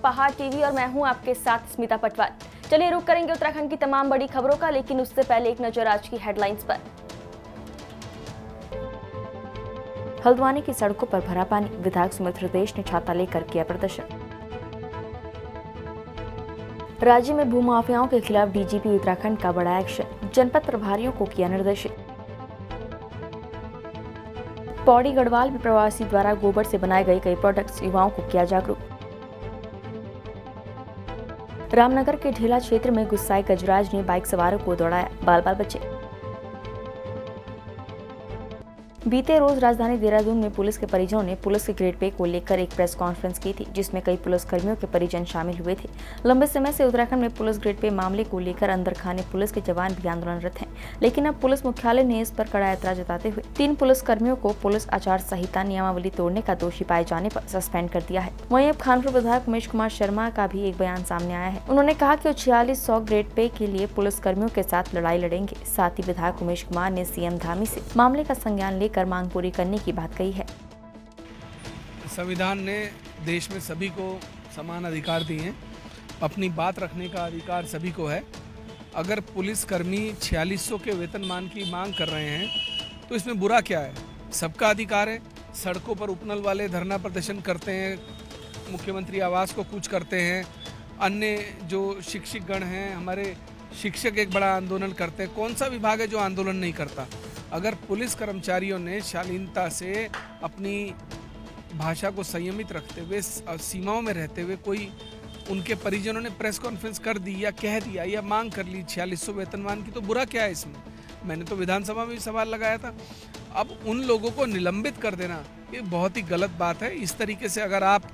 पहाड़ टीवी और मैं हूं आपके साथ स्मिता पटवार। चलिए रुक करेंगे उत्तराखंड की तमाम बड़ी खबरों का, लेकिन उससे पहले एक नजर आज की हेडलाइंस पर। हल्द्वानी की सड़कों पर भरा पानी, विधायक सुमित्र देश ने छाता लेकर किया प्रदर्शन। राज्य में भूमाफियाओं के खिलाफ डीजीपी उत्तराखंड का बड़ा एक्शन, जनपद प्रभारियों को किया निर्देशित। पौड़ी गढ़वाल में प्रवासी द्वारा गोबर से बनाए गए कई प्रोडक्ट्स, युवाओं को किया जागरूक। रामनगर के ढेला क्षेत्र में गुस्साए गजराज ने बाइक सवारों को दौड़ाया, बाल बाल बचे। बीते रोज राजधानी देहरादून में पुलिस के परिजनों ने पुलिस के ग्रेड पे को लेकर एक प्रेस कॉन्फ्रेंस की थी, जिसमें कई पुलिस कर्मियों के परिजन शामिल हुए थे। लंबे समय से उत्तराखंड में पुलिस ग्रेड पे मामले को लेकर अंदर खाने पुलिस के जवान भी आंदोलनरत हैं, लेकिन अब पुलिस मुख्यालय ने इस पर कड़ा ऐतराज जताते हुए 3 पुलिस कर्मियों को पुलिस आचार संहिता नियमावली तोड़ने का दोषी पाए जाने पर सस्पेंड कर दिया है। वहीं अब खानपुर विधायक उमेश कुमार शर्मा का भी एक बयान सामने आया है। उन्होंने कहा कि 4600 ग्रेड पे के लिए पुलिस कर्मियों के साथ लड़ाई लड़ेंगे। साथ ही विधायक उमेश कुमार ने सीएम धामी से मामले का संज्ञान लेकर मांग पूरी करने की बात कही है। संविधान ने देश में सभी को समान अधिकार दिए हैं, अपनी बात रखने का अधिकार सभी को है। अगर पुलिसकर्मी 4600 के वेतनमान की मांग कर रहे हैं तो इसमें बुरा क्या है? सबका अधिकार है। सड़कों पर उपनल वाले धरना प्रदर्शन करते हैं, मुख्यमंत्री आवास को कूच करते हैं, अन्य जो शिक्षकगण हैं, हमारे शिक्षक एक बड़ा आंदोलन करते हैं। कौन सा विभाग है जो आंदोलन नहीं करता? अगर पुलिस कर्मचारियों ने शालीनता से अपनी भाषा को संयमित रखते हुए सीमाओं में रहते हुए कोई उनके परिजनों ने प्रेस कॉन्फ्रेंस कर दी या कह दिया या मांग कर ली 4600 वेतनमान की, तो बुरा क्या है इसमें? मैंने तो विधानसभा में भी सवाल लगाया था। अब उन लोगों को निलंबित कर देना ये बहुत ही गलत बात है। इस तरीके से अगर आप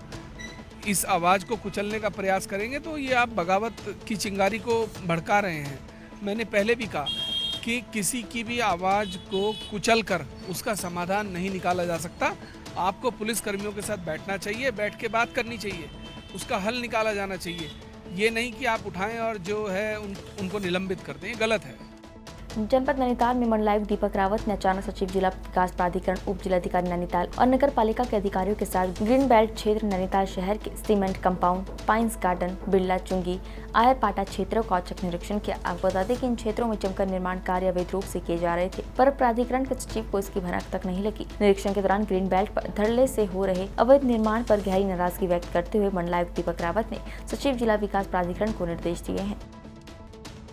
इस आवाज़ को कुचलने का प्रयास करेंगे तो ये आप बगावत की चिंगारी को भड़का रहे हैं। मैंने पहले भी कहा कि किसी की भी आवाज़ को कुचलकर उसका समाधान नहीं निकाला जा सकता। आपको पुलिस कर्मियों के साथ बैठना चाहिए, बैठ के बात करनी चाहिए, उसका हल निकाला जाना चाहिए। ये नहीं कि आप उठाएं और जो है उनको निलंबित कर दें, गलत है। जनपद नैनीताल में मंडलायुक्त दीपक रावत ने अचानक सचिव जिला विकास प्राधिकरण, उप जिलाधिकारी नैनीताल और नगर पालिका के अधिकारियों के साथ ग्रीन बेल्ट क्षेत्र नैनीताल शहर के cement compound, pines garden, Birla चुंगी, आयर पाटा क्षेत्रों का औचक निरीक्षण किया। आपको बता दें कि इन क्षेत्रों में जमकर निर्माण कार्य अवैध रूप से किए जा रहे थे, पर प्राधिकरण के सचिव को इसकी भनक तक नहीं लगी। निरीक्षण के दौरान ग्रीन बेल्ट पर धड़ल्ले से हो रहे अवैध निर्माण पर गहरी नाराजगी व्यक्त करते हुए मंडलायुक्त दीपक रावत ने सचिव जिला विकास प्राधिकरण को निर्देश दिए हैं।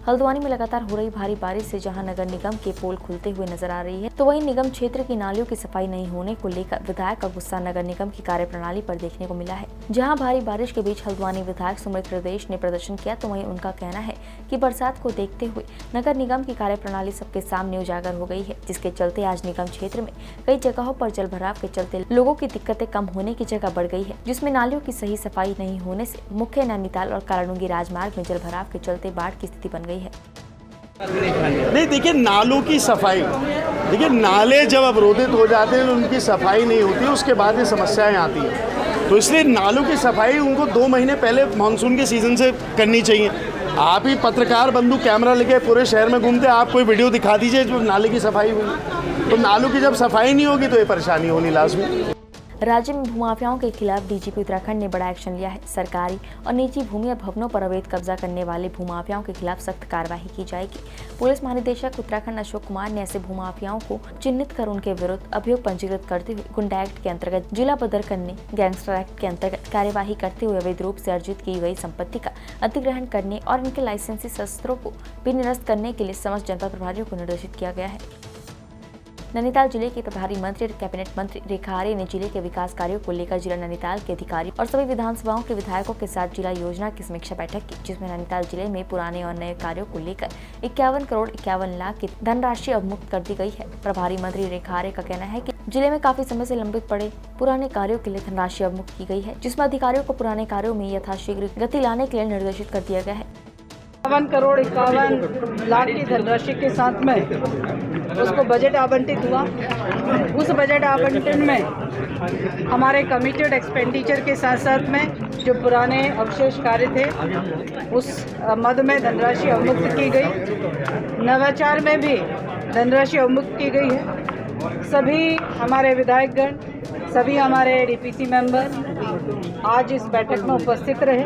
हल्द्वानी में लगातार हो रही भारी बारिश से जहां नगर निगम के पोल खुलते हुए नजर आ रही है, तो वहीं निगम क्षेत्र की नालियों की सफाई नहीं होने को लेकर विधायक का गुस्सा नगर निगम की कार्यप्रणाली पर देखने को मिला है। जहां भारी बारिश के बीच हल्द्वानी विधायक सुमित्र देश ने प्रदर्शन किया, तो वहीं उनका कहना है कि बरसात को देखते हुए नगर निगम की कार्यप्रणाली सबके सामने उजागर हो गई है, जिसके चलते आज निगम क्षेत्र में कई जगहों पर जल भराव के चलते लोगों की दिक्कतें कम होने की जगह बढ़ गई है, जिसमें नालियों की सही सफाई नहीं होने से मुख्य नैनीताल और कालाडूंगी राजमार्ग में जल भराव के चलते बाढ़ की स्थिति बन गई है। नहीं, देखिए नालों की सफाई, देखिए नाले जब अवरोधित हो जाते हैं, उनकी सफाई नहीं होती, उसके बाद ये समस्याएं आती हैं। तो इसलिए नालों की सफाई उनको 2 महीने पहले मानसून के सीजन से करनी चाहिए। आप ही पत्रकार बंधु कैमरा लेके पूरे शहर में घूमते, आप कोई वीडियो दिखा दीजिए जो नाले की सफाई हुई। तो नालों की जब सफाई नहीं होगी तो ये परेशानी होनी लाजमी। राज्य में भूमाफियाओं के खिलाफ डीजीपी उत्तराखंड ने बड़ा एक्शन लिया है। सरकारी और निजी भूमि और भवनों पर अवैध कब्जा करने वाले भूमाफियाओं के खिलाफ सख्त कार्रवाई की जाएगी। पुलिस महानिदेशक उत्तराखंड अशोक कुमार ने ऐसे भूमाफियाओं को चिन्हित कर उनके विरुद्ध अभियोग पंजीकृत करते हुए गुंडा एक्ट के अंतर्गत जिला बदर करने, गैंगस्टर एक्ट के अंतर्गत कार्यवाही करते हुए अवैध रूप से अर्जित की गई संपत्ति का अधिग्रहण करने और इनके लाइसेंसी शस्त्रों को भी निरस्त करने के लिए समस्त जनपद प्रभारियों को निर्देशित किया गया है। नैनीताल जिले के प्रभारी मंत्री कैबिनेट मंत्री रेखा आर्य ने जिले के विकास कार्यों को लेकर जिला नैनीताल के अधिकारियों और सभी विधानसभाओं के विधायकों के साथ जिला योजना की समीक्षा बैठक की, जिसमें नैनीताल जिले में पुराने और नए कार्यों को लेकर 51 करोड़ 51 लाख की धनराशि अवमुक्त कर दी गई है। प्रभारी मंत्री रेखा आर्य का कहना है कि जिले में काफी समय से लंबित पड़े पुराने कार्यों के लिए धनराशि अवमुक्त की गई है, जिसमें अधिकारियों को पुराने कार्यों में यथाशीघ्र गति लाने के लिए निर्देशित कर दिया गया है। 51 करोड़ 51 लाख की धनराशि के साथ में उसको बजट आवंटित हुआ। उस बजट आवंटन में हमारे कमिटेड एक्सपेंडिचर के साथ साथ में जो पुराने अवशेष कार्य थे उस मद में धनराशि अवमुक्त की गई। नवाचार में भी धनराशि अवमुक्त की गई है। सभी हमारे विधायकगण सभी हमारे डीपीसी मेंबर आज इस बैठक में उपस्थित रहे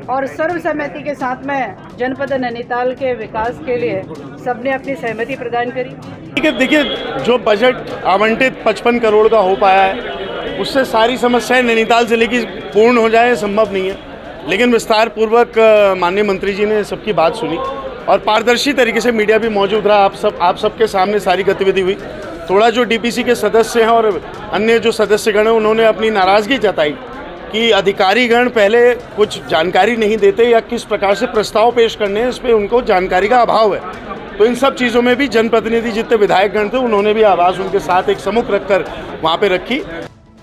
और सर्वसम्मति के साथ में जनपद नैनीताल के विकास के लिए सबने अपनी सहमति प्रदान करी। देखिए जो बजट आवंटित 55 करोड़ का हो पाया है उससे सारी समस्याएं नैनीताल जिले की पूर्ण हो जाए संभव नहीं है, लेकिन विस्तार पूर्वक माननीय मंत्री जी ने सबकी बात सुनी और पारदर्शी तरीके से मीडिया भी मौजूद रहा। आप सबके सामने सारी गतिविधि हुई। थोड़ा जो डीपीसी के सदस्य हैं और अन्य जो सदस्यगण हैं उन्होंने अपनी नाराज़गी जताई कि अधिकारीगण पहले कुछ जानकारी नहीं देते या किस प्रकार से प्रस्ताव पेश करने हैं, इस पर उनको जानकारी का अभाव है। तो इन सब चीज़ों में भी जनप्रतिनिधि जितने विधायकगण थे उन्होंने भी आवाज़ उनके साथ एक सम्मुख रखकर वहाँ पे रखी।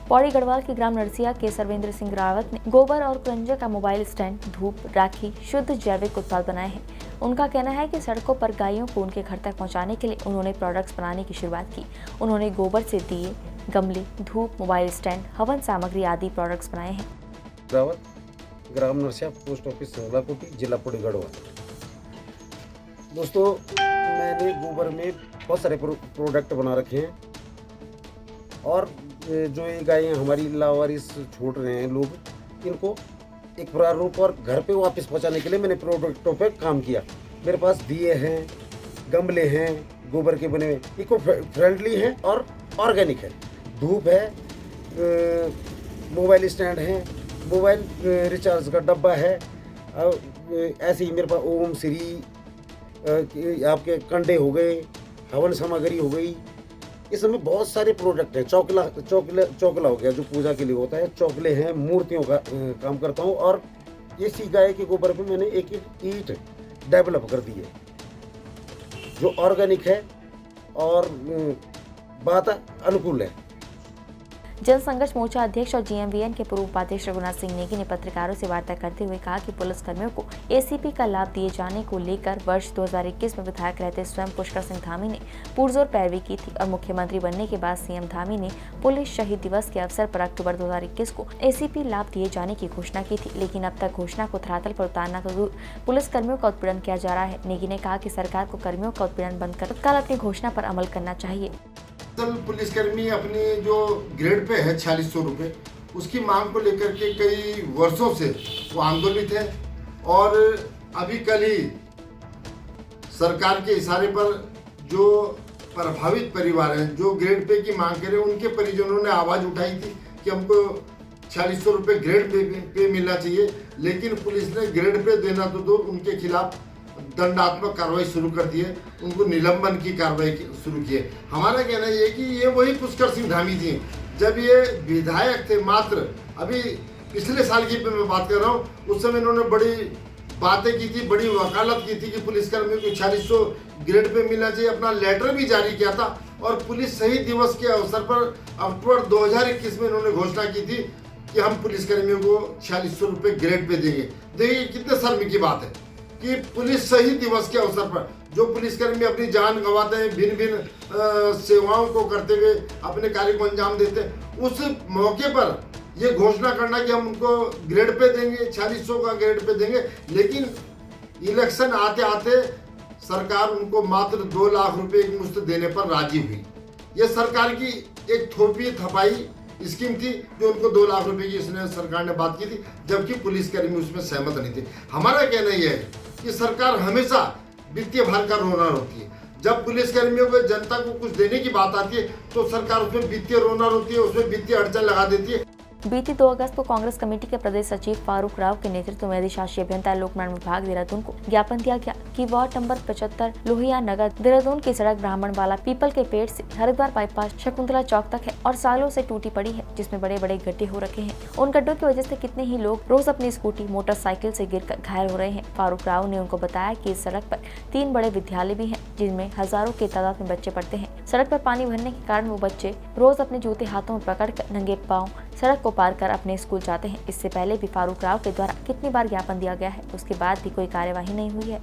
पौड़ी गढ़वाल के ग्राम नरसिया के सर्वेंद्र सिंह रावत ने गोबर और कुरंजा का मोबाइल स्टैंड, धूप, राखी, शुद्ध जैविक उत्पाद बनाए हैं। उनका कहना है कि सड़कों पर गायों को उनके घर तक पहुंचाने के लिए उन्होंने प्रोडक्ट्स बनाने की शुरुआत की। उन्होंने गोबर से दिए, गमले, धूप, मोबाइल स्टैंड, हवन सामग्री आदि प्रोडक्ट्स बनाए हैं। रावत, ग्राम नरसिया, पोस्ट ऑफिस संगलाकोटी, जिला पौड़ी गढ़वाल। दोस्तों, मैंने गोबर में बहुत सारे प्रोडक्ट बना रखे हैं और जो ये गायें हमारी लावारिस छोड़ रहे हैं लोग, इनको एक प्रारूप और घर पे वापस पहुंचाने के लिए मैंने प्रोडक्टों पे काम किया। मेरे पास दिए हैं, गमले हैं, गोबर के बने हुए, इको फ्रेंडली हैं और ऑर्गेनिक है। धूप है, मोबाइल स्टैंड है, मोबाइल रिचार्ज का डब्बा है। ऐसे ही मेरे पास ओम श्री, आपके कंडे हो गए, हवन सामग्री हो गई, इस समय बहुत सारे प्रोडक्ट हैं। चौकला हो गया जो पूजा के लिए होता है, चौकले हैं, मूर्तियों का काम करता हूँ और इसी गाय के गोबर पे मैंने एक ईंट डेवलप कर दी है जो ऑर्गेनिक है और बात अनुकूल है। जनसंघर्ष मोर्चा अध्यक्ष और जीएमवीएन के पूर्व उपाध्यक्ष रघुनाथ सिंह नेगी ने पत्रकारों से वार्ता करते हुए कहा कि पुलिसकर्मियों को एसीपी का लाभ दिए जाने को लेकर वर्ष 2021 में विधायक रहते स्वयं पुष्कर सिंह धामी ने पुरजोर पैरवी की थी और मुख्यमंत्री बनने के बाद सीएम धामी ने पुलिस शहीद दिवस के अवसर पर अक्टूबर 2021 को एसीपी लाभ दिए जाने की घोषणा की थी, लेकिन अब तक घोषणा को धरातल पर उतारना तो दूर, पुलिसकर्मियों का उत्पीड़न किया जा रहा है। नेगी ने कहा कि सरकार को कर्मियों का उत्पीड़न बंद कर तत्काल अपनी घोषणा पर अमल करना चाहिए। पुलिसकर्मी अपनी जो ग्रेड पे है 4600 रुपये, उसकी मांग को लेकर के कई वर्षों से वो आंदोलित है और अभी कल ही सरकार के इशारे पर जो प्रभावित परिवार हैं जो ग्रेड पे की मांग करें, उनके परिजनों ने आवाज़ उठाई थी कि हमको 4600 रुपये ग्रेड पे मिलना चाहिए, लेकिन पुलिस ने ग्रेड पे देना तो दूर, उनके खिलाफ दंडात्मक कार्रवाई शुरू कर दी है, उनको निलंबन की कार्रवाई शुरू की है। हमारा कहना ये है कि ये वही पुष्कर सिंह धामी जी जब ये विधायक थे, मात्र अभी पिछले साल की मैं बात कर रहा हूँ, उस समय इन्होंने बड़ी बातें की थी, बड़ी वकालत की थी कि पुलिसकर्मियों को 4600 ग्रेड पे मिलना चाहिए। अपना लेटर भी जारी किया था और पुलिस शहीद दिवस के अवसर पर अक्टूबर 2021 में इन्होंने घोषणा की थी कि हम पुलिसकर्मियों को 4600 रुपये ग्रेड पे देंगे। देखिए कितने शर्म की बात है कि पुलिस शहीद दिवस के अवसर पर जो पुलिसकर्मी अपनी जान गंवाते हैं, भिन्न भिन्न सेवाओं को करते हुए अपने कार्य को अंजाम देते हैं, उस मौके पर ये घोषणा करना कि हम उनको ग्रेड पे देंगे, 4600 का ग्रेड पे देंगे, लेकिन इलेक्शन आते आते सरकार उनको मात्र 2 लाख रुपए एक मुश्त देने पर राजी हुई। ये सरकार की एक थोपी थपाई स्कीम थी जो उनको 2 लाख रुपए की इसने सरकार ने बात की थी, जबकि पुलिसकर्मी उसमें सहमत नहीं थे। हमारा कहना यह है कि सरकार हमेशा वित्तीय भार का रोना रोती है। जब पुलिसकर्मियों को जनता को कुछ देने की बात आती है तो सरकार उसमें वित्तीय रोना रोती है, उसमें वित्तीय अड़चन लगा देती है। बीती 2 अगस्त को कांग्रेस कमेटी के प्रदेश सचिव फारूक राव के नेतृत्व में अधिशासी अभियंता लोक निर्माण विभाग देहरादून को ज्ञापन दिया गया कि वार्ड नंबर 75 लोहिया नगर देहरादून की सड़क ब्राह्मणवाला पीपल के पेड़ से हरिद्वार बाईपास शकुंतला चौक तक है और सालों से टूटी पड़ी है, जिसमें बड़े बड़े गड्ढे हो रखे हैं। उन गड्ढों की वजह से कितने ही लोग रोज अपनी स्कूटी मोटरसाइकिल से गिरकर घायल हो रहे हैं। फारूक राव ने उनको बताया कि इस सड़क पर 3 बड़े विद्यालय भी हैं, जिनमें हजारों की तादाद में बच्चे पढ़ते हैं। सड़क पर पानी भरने के कारण वो बच्चे रोज अपने जूते हाथों में पकड़कर नंगे पांव सड़क को पार कर अपने स्कूल जाते हैं। इससे पहले भी फारूक राव के द्वारा कितनी बार ज्ञापन दिया गया है, उसके बाद भी कोई कार्यवाही नहीं हुई है।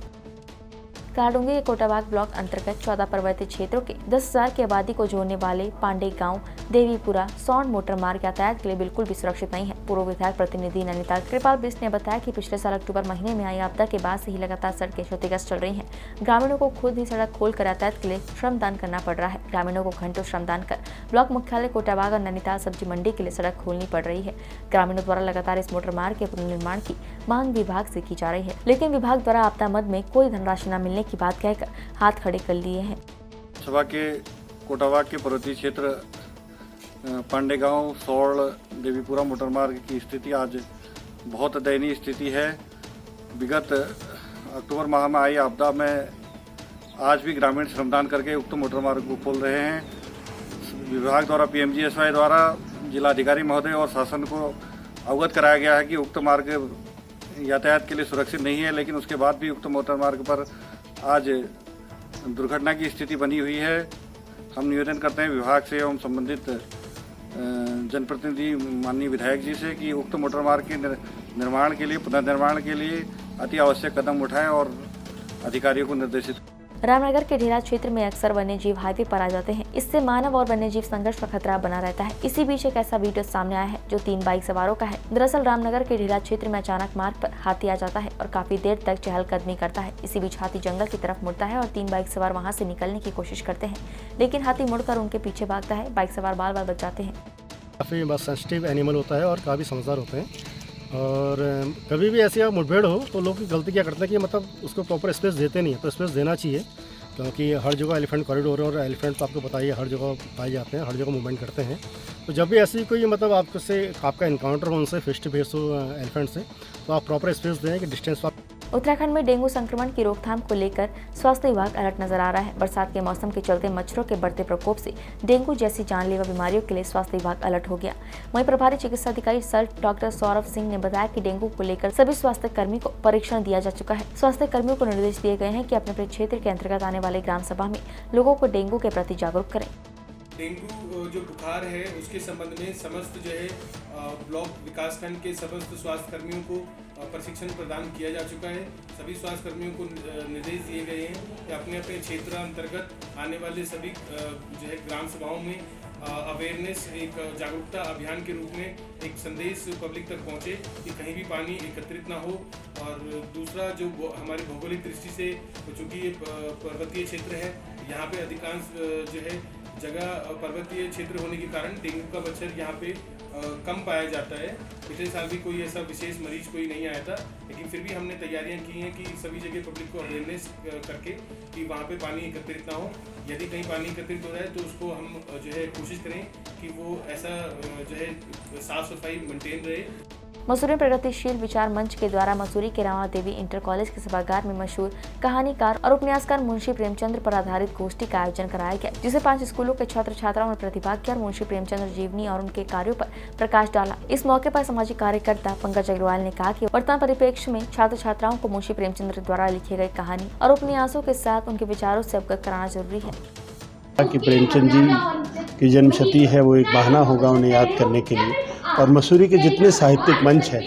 कालाडूंगी के कोटाबाग ब्लॉक अंतर्गत 14 पर्वतीय क्षेत्रों के 10,000 की आबादी को जोड़ने वाले पांडे गांव देवीपुरा सौंड मोटर मार्ग यातायात के लिए बिल्कुल भी सुरक्षित नहीं है। पूर्व विधायक प्रतिनिधि नैनीताल कृपाल बिष्ट ने बताया कि पिछले साल अक्टूबर महीने में आई आपदा के बाद से ही लगातार सड़कें क्षतिग्रस्त चल रही हैं। ग्रामीणों को खुद ही सड़क खोलकर यातायात के लिए श्रमदान करना पड़ रहा है। ग्रामीणों को घंटों श्रमदान कर ब्लॉक मुख्यालय कोटाबाग और नैनीताल सब्जी मंडी के लिए सड़क खोलनी पड़ रही है। ग्रामीणों द्वारा लगातार इस मोटर मार्ग के पुनर्निर्माण की मांग विभाग से की जा रही है, लेकिन विभाग द्वारा आपदा मद में कोई धनराशि न मिलने की बात कहकर हाथ खड़े कर लिए हैं। सभा के कोटाबाग के पर्वतीय क्षेत्र पांडे गांव सौड़ देवीपुरा मोटर मार्ग की स्थिति आज बहुत दयनीय स्थिति है। विगत अक्टूबर माह में आई आपदा में आज भी ग्रामीण श्रमदान करके उक्त मोटर मार्ग को खोल रहे हैं। विभाग द्वारा PMGSY द्वारा जिलाधिकारी महोदय और शासन को अवगत कराया गया है कि उक्त मार्ग यातायात के लिए सुरक्षित नहीं है, लेकिन उसके बाद भी उक्त मोटर मार्ग पर आज दुर्घटना की स्थिति बनी हुई है। हम निवेदन करते हैं विभाग से एवं संबंधित जनप्रतिनिधि माननीय विधायक जी से कि उक्त मोटर मार्ग के निर्माण के लिए पुनर्निर्माण के लिए अति आवश्यक कदम उठाएं और अधिकारियों को निर्देशित। रामनगर के ढेरा क्षेत्र में अक्सर वन्यजीव हाईवे पर आ जाते हैं। इससे मानव और वन्यजीव संघर्ष का खतरा बना रहता है। इसी बीच एक ऐसा वीडियो सामने आया है जो 3 बाइक सवारों का है। दरअसल रामनगर के ढेरा क्षेत्र में अचानक मार्ग पर हाथी आ जाता है और काफी देर तक चहलकदमी करता है। इसी बीच हाथी जंगल की तरफ मुड़ता है और 3 बाइक सवार वहाँ से निकलने की कोशिश करते हैं, लेकिन हाथी मुड़कर उनके पीछे भागता है। बाइक सवार बार बार बच जाते हैं। काफ़ी बस सेंसिटिव एनिमल होता है और काफ़ी समझदार होते हैं, और कभी भी ऐसी मुठभेड़ हो तो लोग की गलती क्या करते हैं कि मतलब उसको प्रॉपर स्पेस देते नहीं है। तो स्पेस देना चाहिए, क्योंकि हर जगह एलिफेंट कॉरिडोर है और एलिफेंट तो आपको पता ही है हर जगह पाए जाते हैं, हर जगह मूवमेंट करते हैं। तो जब भी ऐसी कोई मतलब आपका इनकाउंटर हो उनसे फेस टू फेस हो एलिफेंट से, तो आप प्रॉपर स्पेस दें कि डिस्टेंस। उत्तराखंड में डेंगू संक्रमण की रोकथाम को लेकर स्वास्थ्य विभाग अलर्ट नजर आ रहा है। बरसात के मौसम के चलते मच्छरों के बढ़ते प्रकोप से डेंगू जैसी जानलेवा बीमारियों के लिए स्वास्थ्य विभाग अलर्ट हो गया। वहीं प्रभारी चिकित्सा अधिकारी सर डॉक्टर सौरभ सिंह ने बताया कि डेंगू को लेकर सभी स्वास्थ्य कर्मी को परीक्षण दिया जा चुका है। स्वास्थ्य कर्मियों को निर्देश दिए गए हैं कि अपने अपने क्षेत्र के अंतर्गत आने वाले ग्राम सभा में लोगों को डेंगू के प्रति जागरूक करें। डेंगू जो बुखार है उसके संबंध में समस्त जो है ब्लॉक विकासखंड के समस्त स्वास्थ्य कर्मियों को प्रशिक्षण प्रदान किया जा चुका है। सभी स्वास्थ्य कर्मियों को निर्देश दिए गए हैं कि अपने अपने क्षेत्र अंतर्गत आने वाले सभी जो है ग्राम सभाओं में अवेयरनेस एक जागरूकता अभियान के रूप में एक संदेश पब्लिक तक पहुंचे कि कहीं भी पानी एकत्रित ना हो। और दूसरा जो हमारी भौगोलिक दृष्टि से चूँकि ये पर्वतीय क्षेत्र है, यहाँ पे अधिकांश जो है जगह पर्वतीय क्षेत्र होने के कारण डेंगू का मच्छर यहाँ पे कम पाया जाता है। पिछले साल भी कोई ऐसा विशेष मरीज कोई नहीं आया था, लेकिन फिर भी हमने तैयारियां की हैं कि सभी जगह पब्लिक को अवेयरनेस करके कि वहाँ पे पानी एकत्रित ना हो। यदि कहीं पानी एकत्रित हो रहा है तो उसको हम जो है कोशिश करें कि वो ऐसा जो है साफ सफाई मेंटेन रहे। मसूरी प्रगतिशील विचार मंच के द्वारा मसूरी के रामा देवी इंटर कॉलेज के सभागार में मशहूर कहानीकार और उपन्यासकार मुंशी प्रेमचंद्र पर आधारित गोष्ठी का आयोजन कराया गया, जिसे 5 स्कूलों के छात्र छात्राओं ने प्रतिभाग किया और मुंशी प्रेमचंद्र जीवनी और उनके कार्यों पर प्रकाश डाला। इस मौके पर सामाजिक कार्यकर्ता पंकज अग्रवाल ने कहा कि वर्तमान परिप्रेक्ष्य में छात्र छात्राओं को मुंशी प्रेमचंद्र द्वारा लिखे गए कहानी और उपन्यासों के साथ उनके विचारों से अवगत कराना जरूरी है। कि प्रेमचंद जी की जन्मशती है वो एक बहाना होगा उन्हें याद करने के लिए। और मसूरी के जितने साहित्यिक मंच हैं,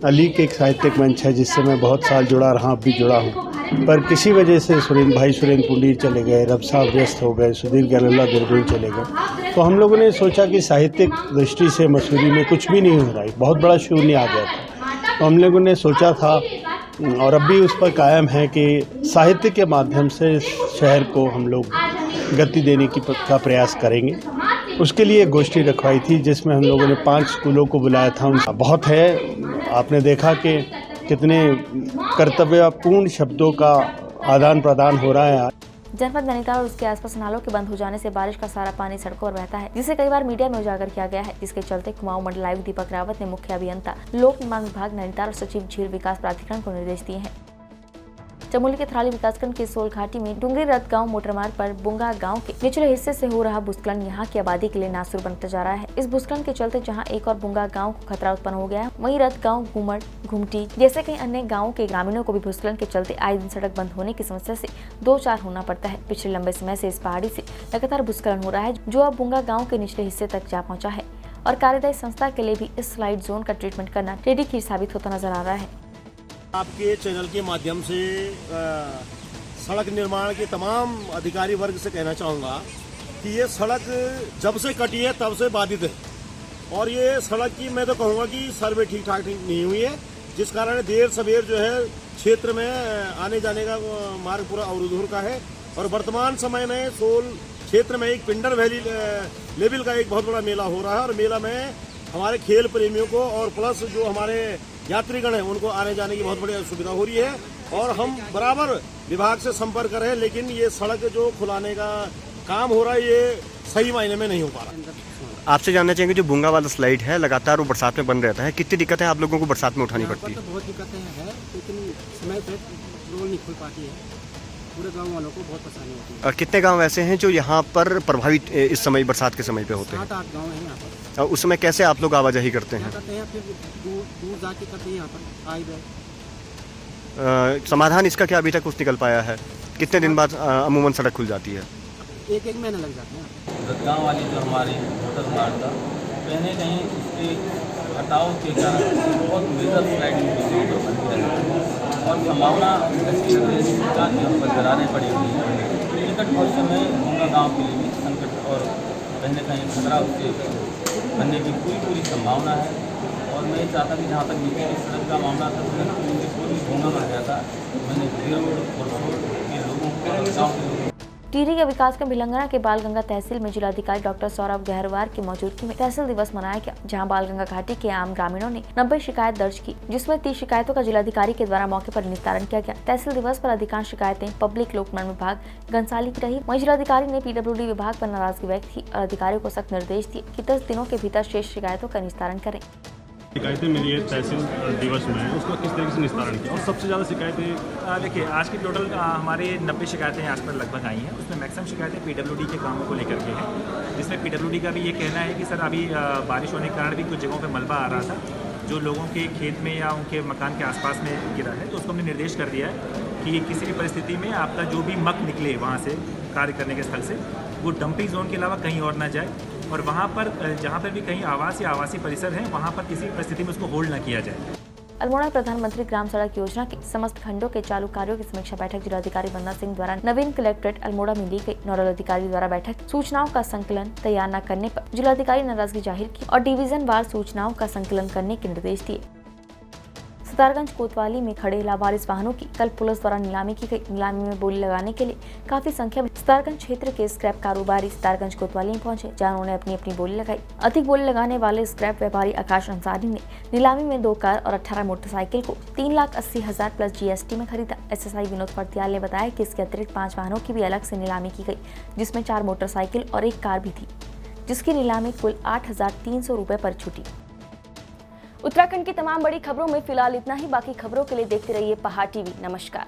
अली के एक साहित्यिक मंच है जिससे मैं बहुत साल जुड़ा रहा, अब भी जुड़ा हूँ, पर किसी वजह से सुरेंद्र पुंडीर चले गए, रब साहब व्यस्त हो गए, सुधीर गैलल्ला दुर्गुण चले गए। तो हम लोगों ने सोचा कि साहित्यिक दृष्टि से मसूरी में कुछ भी नहीं हो रहा है, बहुत बड़ा शून्य आ गया था। तो हम लोगों ने सोचा था और अब भी उस पर कायम है कि साहित्य के माध्यम से शहर को हम लोग गति देने का प्रयास करेंगे। उसके लिए गोष्ठी रखवाई थी जिसमें हम लोगों ने 5 स्कूलों को बुलाया था। उनका बहुत है, आपने देखा कि कितने कर्तव्यपूर्ण शब्दों का आदान प्रदान हो रहा है। जनपद नैनीताल और उसके आसपास नालों के बंद हो जाने से बारिश का सारा पानी सड़कों पर बहता है, जिसे कई बार मीडिया में उजागर किया गया है, जिसके चलते कुमाऊं मंडल आयुक्त दीपक रावत ने मुख्य अभियंता लोक निर्माण विभाग नैनीताल और सचिव झील विकास प्राधिकरण को निर्देश दिए हैं। चमोली के थराली विकासखंड के सोल घाटी में डूंगरी रथ गांव मोटर मार्ग पर बुंगा गांव के निचले हिस्से से हो रहा भूस्खलन यहां की आबादी के लिए नासुर बनता जा रहा है। इस भूस्खलन के चलते जहां एक और बुंगा गांव को खतरा उत्पन्न हो गया है, वहीं रथ गांव, घूमड़, घुमटी जैसे कई अन्य गाँवों के ग्रामीणों को भी भूस्खलन के चलते आए दिन सड़क बंद होने की समस्या से 2-4 होना पड़ता है। पिछले लंबे समय से इस पहाड़ी से लगातार भूस्खलन हो रहा है, जो अब बुंगा गाँव के निचले हिस्से तक जा पहुँचा है और कार्यदायी संस्था के लिए भी इस स्लाइड जोन का ट्रीटमेंट करना टेढ़ी खीर साबित होता नजर आ रहा है। आपके चैनल के माध्यम से सड़क निर्माण के तमाम अधिकारी वर्ग से कहना चाहूँगा कि ये सड़क जब से कटी है तब से बाधित है और ये सड़क की मैं तो कहूँगा कि सर्वे ठीक ठाक नहीं हुई है, जिस कारण देर सवेर जो है क्षेत्र में आने जाने का मार्ग पूरा अवरुद्ध हो रखा है। और वर्तमान समय में सोल क्षेत्र में एक पिंडर वैली लेवल का एक बहुत बड़ा मेला हो रहा है और मेला में हमारे खेल प्रेमियों को और प्लस जो हमारे यात्रीगण हैं उनको आने जाने की बहुत बड़ी सुविधा हो रही है और हम बराबर विभाग से संपर्क कर रहे हैं, लेकिन ये सड़क जो खुलाने का काम हो रहा है ये सही मायने में नहीं हो पा रहा। आपसे जानना चाहेंगे जो भूंगा वाला स्लाइड है लगातार वो बरसात में बंद रहता है, कितनी दिक्कतें आप लोगों को बरसात में उठानी पड़ती है? तो बहुत दिक्कतें हैं, लेकिन समय पे रोड नहीं खुल पाती है, पूरे गांव वालों को बहुत परेशानी होती है। और कितने गांव ऐसे हैं जो यहाँ पर प्रभावित इस समय बरसात के समय पे होते हैं? 7-8 गाँव हैं यहाँ पर। और उस समय कैसे आप लोग आवाजाही करते हैं? करते हैं फिर दूर जाके करते हैं यहाँ पर आई बैग। समाधान इसका क्या अभी तक कुछ निकल पाया है? कितने दिन बाद अमूमन सड़क खुल जाती है? एक महीना लग जाता है। गाँव वाली जो हमारी मोटर मार्ग था कहीं ना कहीं उसके हटाव के कारण बहुत मेजर स्लाइडिंग बन गया और संभावना ऐसी लग रही है कि हम पर दरारें पड़ी हुई हैं। निकट भविष्य में भूंगा गाँव के लिए भी संकट और कहीं ना कहीं खतरा उससे बनने की पूरी संभावना है। और मैं चाहता कि जहाँ तक नीचे की सड़क का मामला था पूरी भूंगा बन गया था, मैंने रोड और के लोगों को गाँव के लोगों टिहरी के विकासखंड भिलंगना के बालगंगा तहसील में जिलाधिकारी डॉक्टर सौरभ गहरवार की मौजूदगी में तहसील दिवस मनाया गया, जहां बालगंगा घाटी के आम ग्रामीणों ने 90 शिकायत दर्ज की, जिसमें 30 शिकायतों का जिलाधिकारी के द्वारा मौके पर निस्तारण किया गया। तहसील दिवस पर अधिकांश शिकायतें पब्लिक लोक निर्माण विभाग घनसाली की रही। वहीं जिलाधिकारी ने PWD विभाग पर नाराजगी व्यक्त की और अधिकारियों को सख्त निर्देश दिए कि 10 दिनों के भीतर शेष शिकायतों का निस्तारण करें। शिकायतें मिली है तहसील दिवस में, उसका किस तरीके से निस्तारण किया और सबसे ज़्यादा शिकायतें? देखिए आज की टोटल हमारे 90 शिकायतें आज पर लगभग आई हैं, उसमें मैक्सिमम शिकायतें PWD के कामों को लेकर के हैं, जिसमें PWD का भी ये कहना है कि सर अभी बारिश होने के कारण भी कुछ जगहों पर मलबा आ रहा था जो लोगों के खेत में या उनके मकान के आसपास में गिरा है, तो उसको हमने निर्देश कर दिया है कि किसी भी परिस्थिति में आपका जो भी मक निकले वहाँ से कार्य करने के स्थल से वो डंपिंग जोन के अलावा कहीं और ना जाए और वहाँ पर जहाँ पर भी कहीं आवास या आवासीय परिसर है वहाँ पर किसी परिस्थिति में उसको होल्ड न किया जाए। अल्मोड़ा प्रधानमंत्री ग्राम सड़क योजना के समस्त खंडों के चालू कार्यों की समीक्षा बैठक जिलाधिकारी बंदा सिंह द्वारा नवीन कलेक्ट्रेट अल्मोड़ा में ली गई। नोडल अधिकारी द्वारा बैठक सूचनाओं का संकलन तैयार न करने पर जिलाधिकारी नाराजगी जाहिर की और डिवीजन वार सूचनाओं का संकलन करने के निर्देश दिए। सितारगंज कोतवाली में खड़े लावारिस वाहनों की कल पुलिस द्वारा नीलामी की गई। नीलामी में बोली लगाने के लिए काफी संख्या में सितारगंज क्षेत्र के स्क्रैप कारोबारी सितारगंज कोतवाली में पहुंचे, जहां उन्होंने अपनी अपनी बोली लगाई। अधिक बोली लगाने वाले स्क्रैप व्यापारी आकाश अंसारी ने नीलामी में 2 कार और 18 मोटरसाइकिल को 3,80,000 प्लस GST में खरीदा। SSI विनोद फर्तियाल ने बताया कि इसके अतिरिक्त 5 वाहनों की भी अलग से नीलामी की गई, जिसमें 4 मोटरसाइकिल और 1 कार भी थी, जिसकी नीलामी कुल 8,300 रुपए पर छूटी। उत्तराखंड की तमाम बड़ी खबरों में फिलहाल इतना ही। बाकी खबरों के लिए देखते रहिए पहाड़ TV। नमस्कार।